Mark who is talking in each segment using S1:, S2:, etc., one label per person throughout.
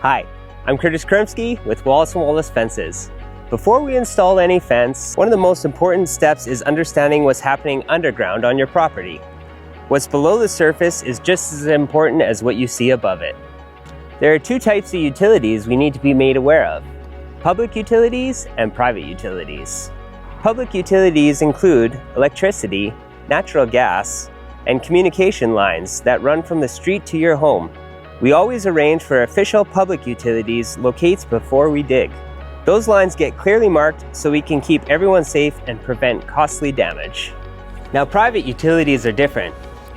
S1: Hi, I'm Kurtis Kremski with Wallace Wallace Fences. Before we install any fence, one of the most important steps is understanding what's happening underground on your property. What's below the surface is just as important as what you see above it. There are two types of utilities we need to be made aware of: public utilities and private utilities. Public utilities include electricity, natural gas, and communication lines that run from the street to your home. We always arrange for official public utilities locates before we dig. Those lines get clearly marked so we can keep everyone safe and prevent costly damage. Now, private utilities are different.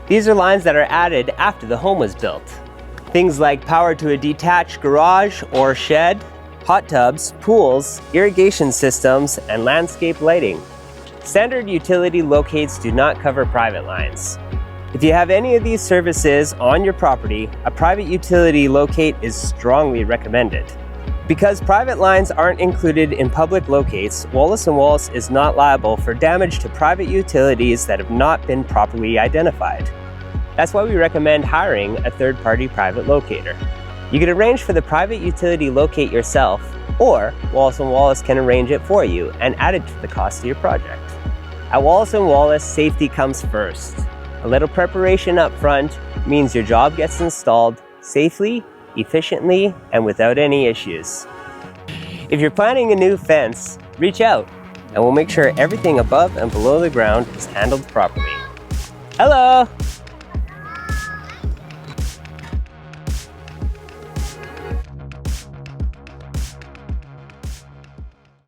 S1: These are lines that are added after the home was built. Things like power to a detached garage or shed, hot tubs, pools, irrigation systems, and landscape lighting. Standard utility locates do not cover private lines. If you have any of these services on your property, a private utility locate is strongly recommended. Because private lines aren't included in public locates, Wallace & Wallace is not liable for damage to private utilities that have not been properly identified. That's why we recommend hiring a third-party private locator. You can arrange for the private utility locate yourself, or Wallace & Wallace can arrange it for you and add it to the cost of your project. At Wallace & Wallace, safety comes first. A little preparation up front means your job gets installed safely, efficiently, and without any issues. If you're planning a new fence, reach out and we'll make sure everything above and below the ground is handled properly. Hello!